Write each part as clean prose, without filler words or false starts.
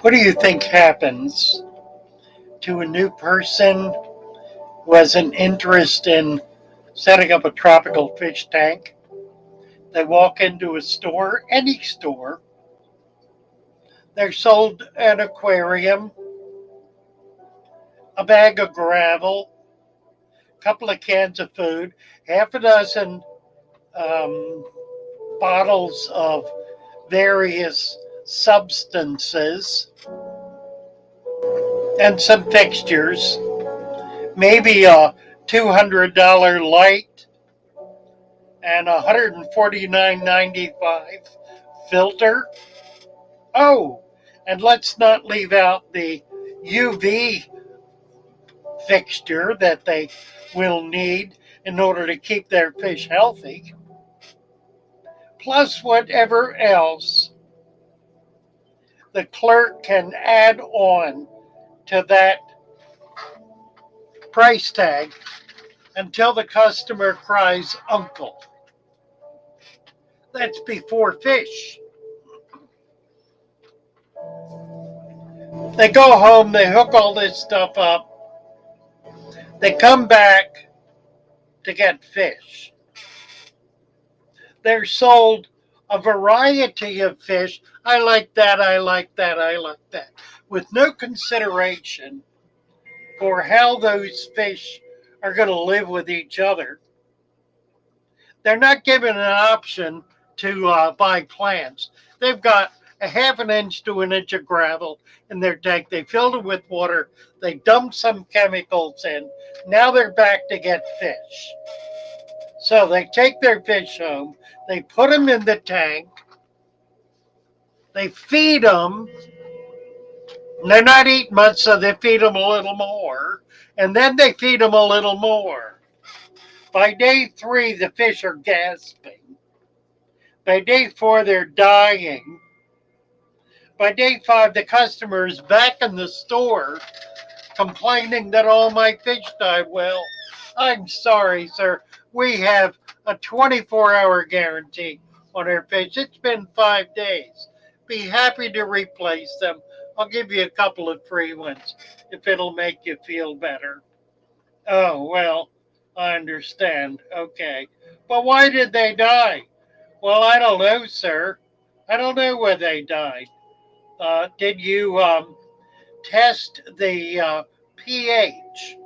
What do you think happens to a new person who has an interest in setting up a tropical fish tank? They walk into a store, any store, they're sold an aquarium, a bag of gravel, a couple of cans of food, half a dozen um, bottles of various substances, and some fixtures, maybe a $200 light and $149.95 filter. Oh, and let's not leave out the UV fixture that they will need in order to keep their fish healthy, plus whatever else the clerk can add on to that price tag until the customer cries uncle. That's before fish. They go home, they hook all this stuff up, they come back to get fish. They're sold a variety of fish. I like that, I like that, I like that, with no consideration for how those fish are going to live with each other. They're not given an option to buy plants. They've got a half an inch to an inch of gravel in their tank. They filled it with water. They dumped some chemicals in. Now they're back to get fish. So they take their fish home. They put them in the tank. They feed them. They're not eating much, so they feed them a little more. And then they feed them a little more. By day 3, the fish are gasping. By day 4, they're dying. By day 5, the customer is back in the store complaining that all my fish died. Well, I'm sorry, sir. We have a 24-hour guarantee on our fish. It's been 5 days. Be happy to replace them. I'll give you a couple of free ones if it'll make you feel better. Oh, well, I understand. Okay. But why did they die? Well, I don't know, sir. I don't know where they died. Did you test the pH?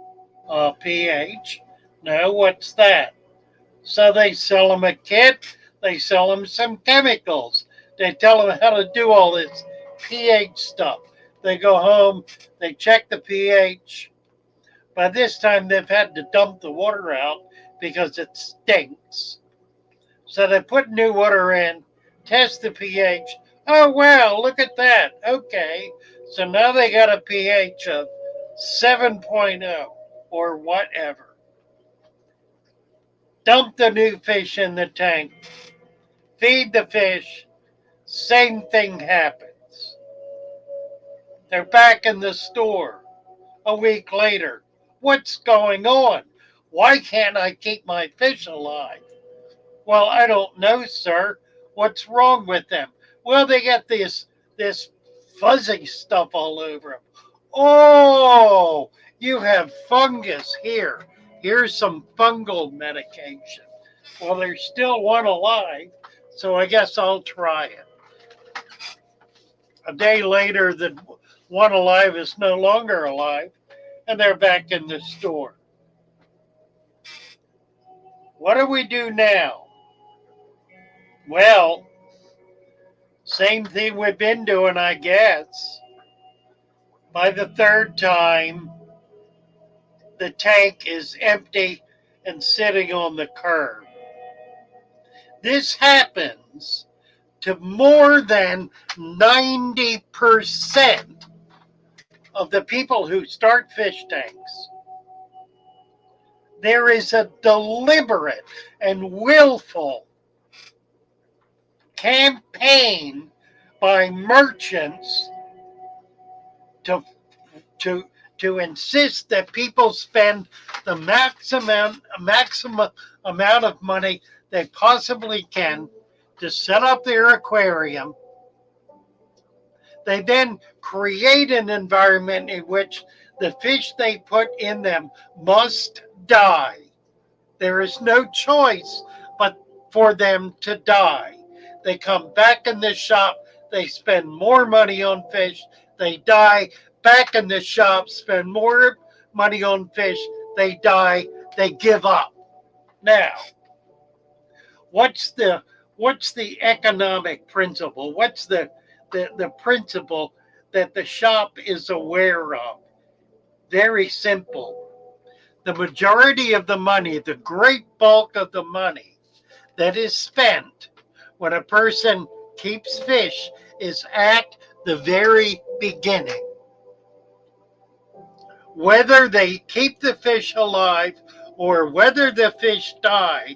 pH? No, what's that? So they sell them a kit, they sell them some chemicals. They tell them how to do all this pH stuff. They go home, they check the pH. By this time, they've had to dump the water out because it stinks. So they put new water in, test the pH. Oh, wow, look at that. Okay. So now they got a pH of 7.0 or whatever. Dump the new fish in the tank, feed the fish, same thing happens. They're back in the store a week later. What's going on? Why can't I keep my fish alive? Well, I don't know, sir. What's wrong with them? Well, they get this fuzzy stuff all over them. Oh, you have fungus here. Here's some fungal medication. Well, there's still one alive, so I guess I'll try it. A day later, the one alive is no longer alive, and they're back in the store. What do we do now? Well, same thing we've been doing, I guess. By the third time, the tank is empty and sitting on the curb. This happens to more than 90% of the people who start fish tanks. There is a deliberate and willful campaign by merchants to to to insist that people spend the maximum amount of money they possibly can to set up their aquarium. They then create an environment in which the fish they put in them must die. There is no choice but for them to die. They come back in the shop, they spend more money on fish, they die, back in the shop, spend more money on fish, they die, they give up. Now, what's the what's the economic principle? What's the principle that the shop is aware of? Very simple. The majority of the money, the great bulk of the money that is spent when a person keeps fish is at the very beginning. Whether they keep the fish alive or whether the fish die,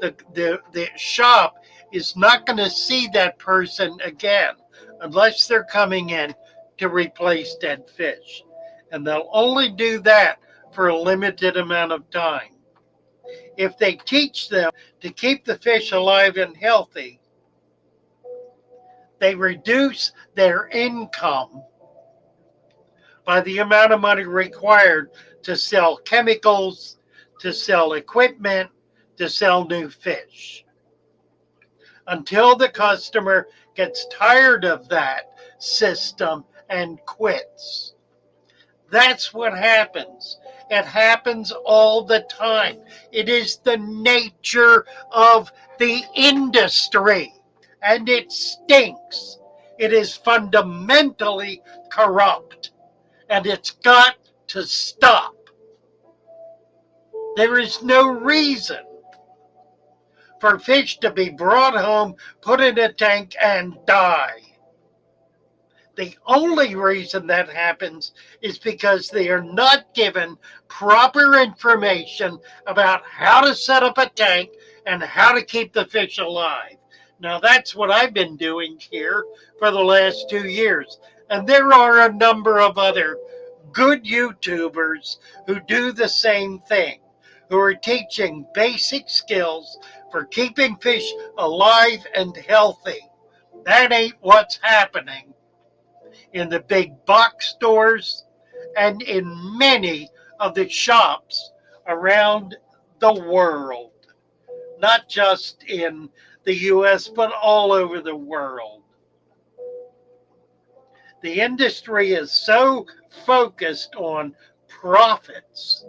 the shop is not going to see that person again unless they're coming in to replace dead fish. And they'll only do that for a limited amount of time. If they teach them to keep the fish alive and healthy, they reduce their income by the amount of money required to sell chemicals, to sell equipment, to sell new fish. Until the customer gets tired of that system and quits. That's what happens. It happens all the time. It is the nature of the industry, and it stinks. It is fundamentally corrupt, and it's got to stop. There is no reason for fish to be brought home, put in a tank, and die. The only reason that happens is because they are not given proper information about how to set up a tank and how to keep the fish alive. Now, that's what I've been doing here for the last 2 years. And there are a number of other good YouTubers who do the same thing, who are teaching basic skills for keeping fish alive and healthy. That ain't what's happening in the big box stores and in many of the shops around the world, not just in the US, but all over the world. The industry is so focused on profits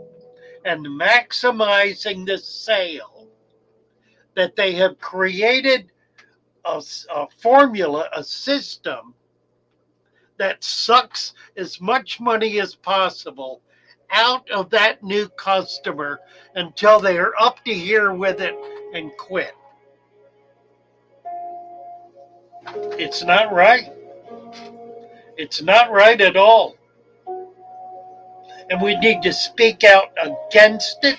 and maximizing the sale that they have created a formula, a system that sucks as much money as possible out of that new customer until they are up to here with it and quit. It's not right. It's not right at all. And we need to speak out against it.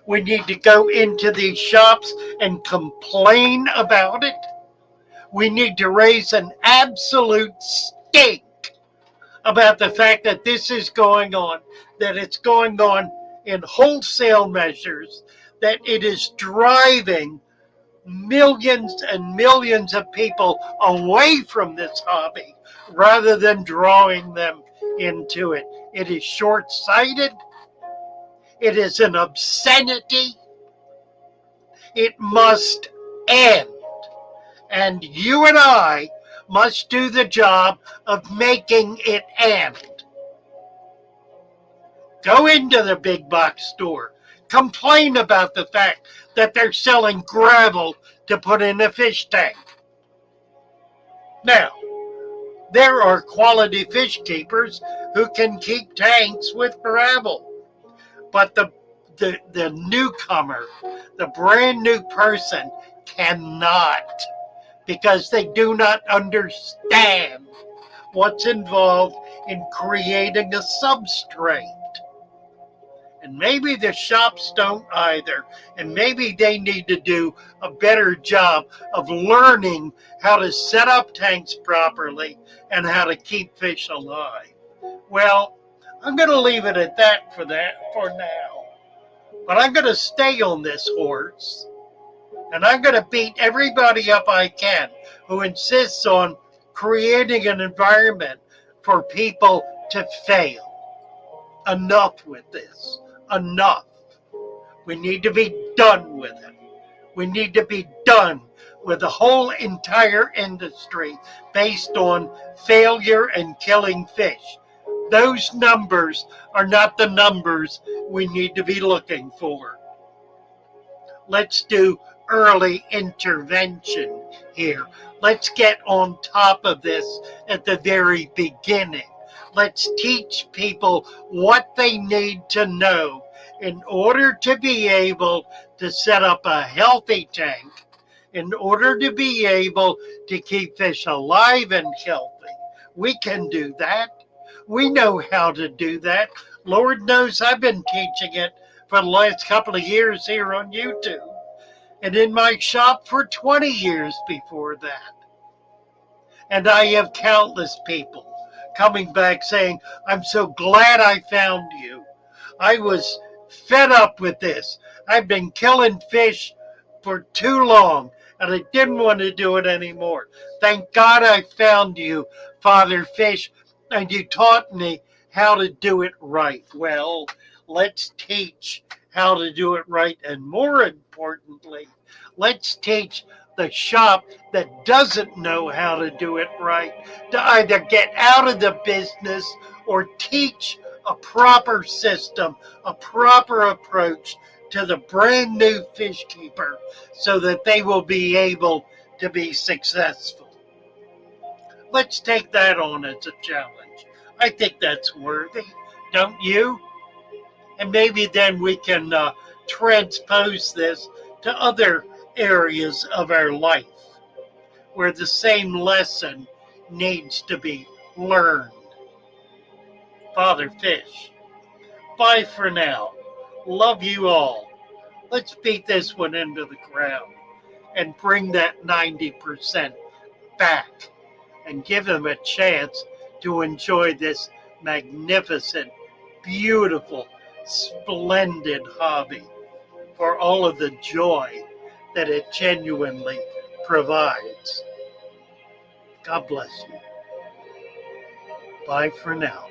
We need to go into these shops and complain about it. We need to raise an absolute stink about the fact that this is going on, that it's going on in wholesale measures, that it is driving millions and millions of people away from this hobby rather than drawing them into it. It is short-sighted. It is an obscenity. It must end. And you and I must do the job of making it end. Go into the big box store. Complain about the fact that they're selling gravel to put in a fish tank. Now, there are quality fish keepers who can keep tanks with gravel. But the newcomer, the brand new person cannot, because they do not understand what's involved in creating a substrate. And maybe the shops don't either. And maybe they need to do a better job of learning how to set up tanks properly and how to keep fish alive. Well, I'm going to leave it at that for now. But I'm going to stay on this horse. And I'm going to beat everybody up I can who insists on creating an environment for people to fail. Enough with this. Enough. We need to be done with it. We need to be done with the whole entire industry based on failure and killing fish. Those numbers are not the numbers we need to be looking for. Let's do early intervention here. Let's get on top of this at the very beginning. Let's teach people what they need to know in order to be able to set up a healthy tank, in order to be able to keep fish alive and healthy. We can do that. We know how to do that. Lord knows I've been teaching it for the last couple of years here on YouTube, and in my shop for 20 years before that. And I have countless people coming back saying, I'm so glad I found you. I was fed up with this. I've been killing fish for too long, and I didn't want to do it anymore. Thank God I found you, Father Fish, and you taught me how to do it right. Well, let's teach how to do it right, and more importantly, let's teach the shop that doesn't know how to do it right to either get out of the business or teach a proper system, a proper approach to the brand new fish keeper so that they will be able to be successful. Let's take that on as a challenge. I think that's worthy, don't you? And maybe then we can transpose this to other areas of our life where the same lesson needs to be learned. Father Fish, bye for now. Love you all. Let's beat this one into the ground and bring that 90% back and give them a chance to enjoy this magnificent, beautiful, splendid hobby for all of the joy that it genuinely provides. God bless you. Bye for now.